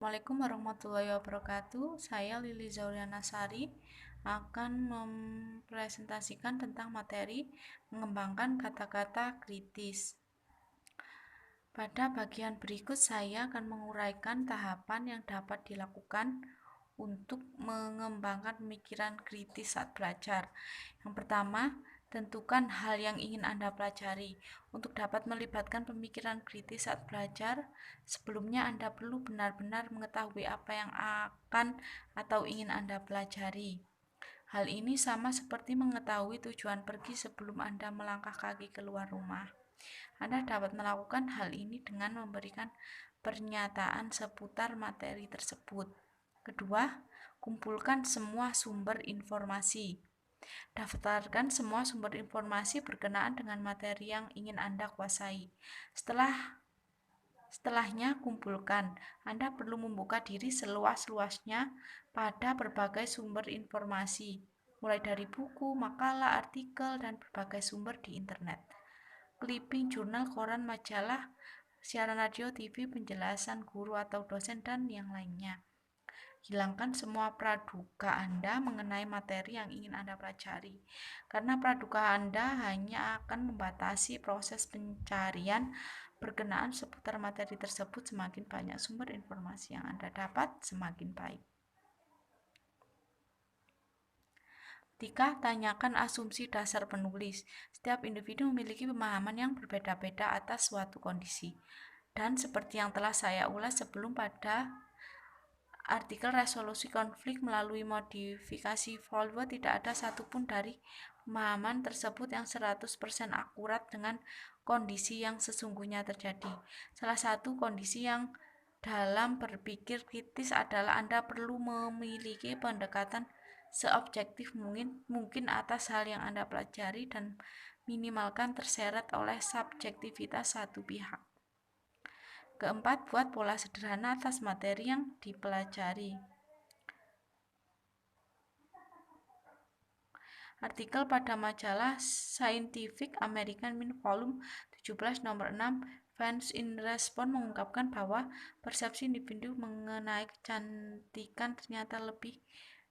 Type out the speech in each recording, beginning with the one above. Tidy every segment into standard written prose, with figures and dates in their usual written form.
Assalamualaikum warahmatullahi wabarakatuh. Saya Lili Zauliana Sari akan mempresentasikan tentang materi mengembangkan kata-kata kritis. Pada bagian berikut saya akan menguraikan tahapan yang dapat dilakukan untuk mengembangkan pemikiran kritis saat belajar. Yang pertama, tentukan hal yang ingin Anda pelajari. Untuk dapat melibatkan pemikiran kritis saat belajar, sebelumnya Anda perlu benar-benar mengetahui apa yang akan atau ingin Anda pelajari. Hal ini sama seperti mengetahui tujuan pergi sebelum Anda melangkah kaki keluar rumah. Anda dapat melakukan hal ini dengan memberikan pernyataan seputar materi tersebut. Kedua, kumpulkan semua sumber informasi. Daftarkan semua sumber informasi berkenaan dengan materi yang ingin Anda kuasai. Setelahnya kumpulkan. Anda perlu membuka diri seluas-luasnya pada berbagai sumber informasi, mulai dari buku, makalah, artikel, dan berbagai sumber di internet. Clipping, jurnal, koran, majalah, siaran radio, TV, penjelasan guru atau dosen, dan yang lainnya. Hilangkan semua praduga Anda mengenai materi yang ingin Anda pelajari, karena praduga Anda hanya akan membatasi proses pencarian berkenaan seputar materi tersebut. Semakin banyak sumber informasi yang Anda dapat, semakin baik. Ketiga, tanyakan asumsi dasar penulis. Setiap individu memiliki pemahaman yang berbeda-beda atas suatu kondisi. Dan seperti yang telah saya ulas sebelum pada artikel resolusi konflik melalui modifikasi Volvo, tidak ada satupun dari pemahaman tersebut yang 100% akurat dengan kondisi yang sesungguhnya terjadi. Salah satu kondisi yang dalam berpikir kritis adalah Anda perlu memiliki pendekatan seobjektif mungkin atas hal yang Anda pelajari dan minimalkan terseret oleh subjektivitas satu pihak. Keempat, buat pola sederhana atas materi yang dipelajari. Artikel pada majalah Scientific American volume 17 nomor 6 Fans in Response mengungkapkan bahwa persepsi individu mengenai kecantikan ternyata lebih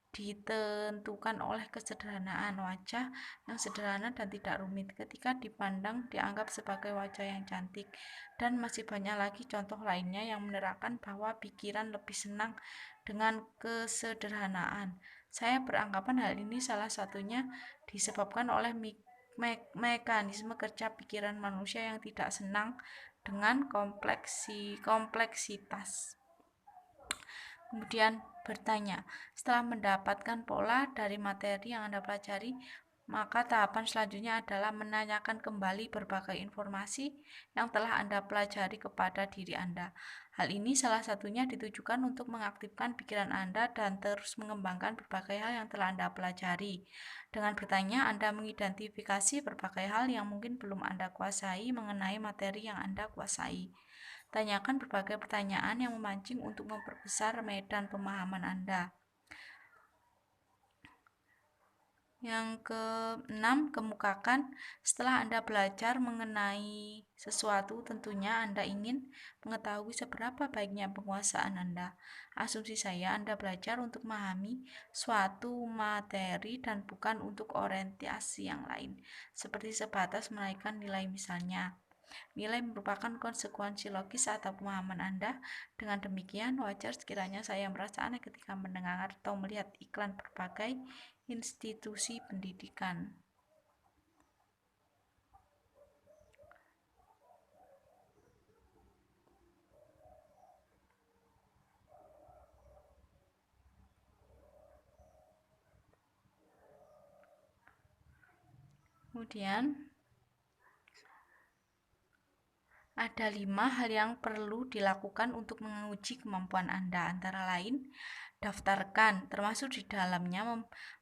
ditentukan oleh kesederhanaan wajah yang sederhana dan tidak rumit ketika dipandang dianggap sebagai wajah yang cantik. Dan masih banyak lagi contoh lainnya yang menerangkan bahwa pikiran lebih senang dengan kesederhanaan. Saya beranggapan hal ini salah satunya disebabkan oleh mekanisme kerja pikiran manusia yang tidak senang dengan kompleksitas. Kemudian bertanya, setelah mendapatkan pola dari materi yang Anda pelajari, maka tahapan selanjutnya adalah menanyakan kembali berbagai informasi yang telah Anda pelajari kepada diri Anda. Hal ini salah satunya ditujukan untuk mengaktifkan pikiran Anda dan terus mengembangkan berbagai hal yang telah Anda pelajari. Dengan bertanya, Anda mengidentifikasi berbagai hal yang mungkin belum Anda kuasai mengenai materi yang Anda kuasai. Tanyakan berbagai pertanyaan yang memancing untuk memperbesar medan pemahaman Anda. Yang keenam, kemukakan. Setelah Anda belajar mengenai sesuatu, tentunya Anda ingin mengetahui seberapa baiknya penguasaan Anda. Asumsi saya, Anda belajar untuk memahami suatu materi dan bukan untuk orientasi yang lain, seperti sebatas menaikkan nilai misalnya. Nilai merupakan konsekuensi logis atau pemahaman Anda. Dengan demikian, wajar sekiranya saya merasa aneh ketika mendengar atau melihat iklan berbagai institusi pendidikan. Kemudian, ada 5 hal yang perlu dilakukan untuk menguji kemampuan Anda, antara lain daftarkan, termasuk di dalamnya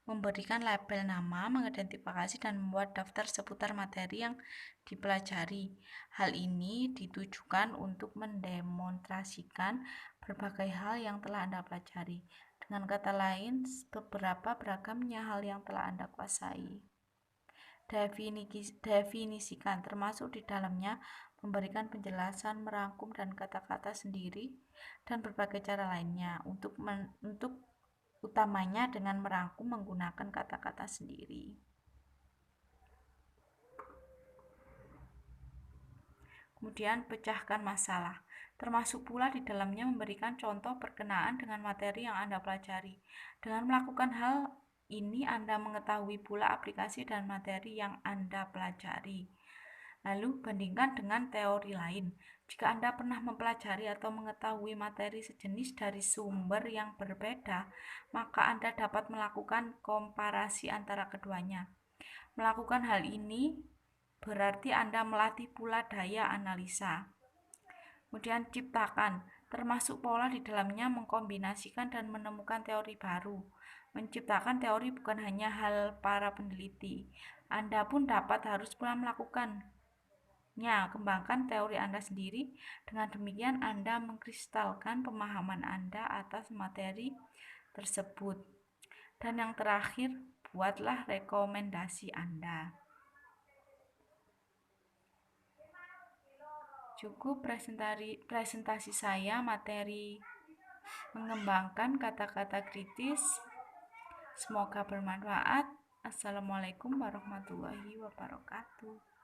memberikan label nama, mengidentifikasi dan membuat daftar seputar materi yang dipelajari. Hal ini ditujukan untuk mendemonstrasikan berbagai hal yang telah Anda pelajari. Dengan kata lain, beberapa beragamnya hal yang telah Anda kuasai. Definisikan, termasuk di dalamnya memberikan penjelasan, merangkum dan kata-kata sendiri, dan berbagai cara lainnya. Untuk utamanya dengan merangkum menggunakan kata-kata sendiri. Kemudian pecahkan masalah. Termasuk pula di dalamnya memberikan contoh berkenaan dengan materi yang Anda pelajari. Dengan melakukan hal ini Anda mengetahui pula aplikasi dan materi yang Anda pelajari. Lalu bandingkan dengan teori lain. Jika Anda pernah mempelajari atau mengetahui materi sejenis dari sumber yang berbeda, maka Anda dapat melakukan komparasi antara keduanya. Melakukan hal ini berarti Anda melatih pula daya analisa. Kemudian ciptakan, termasuk pola di dalamnya mengkombinasikan dan menemukan teori baru. Menciptakan teori bukan hanya hal para peneliti. Anda pun harus pula melakukannya. Kembangkan teori Anda sendiri. Dengan demikian Anda mengkristalkan pemahaman Anda atas materi tersebut. Dan yang terakhir, buatlah rekomendasi Anda. Cukup presentasi saya materi mengembangkan kata-kata kritis. Semoga bermanfaat. Assalamualaikum warahmatullahi wabarakatuh.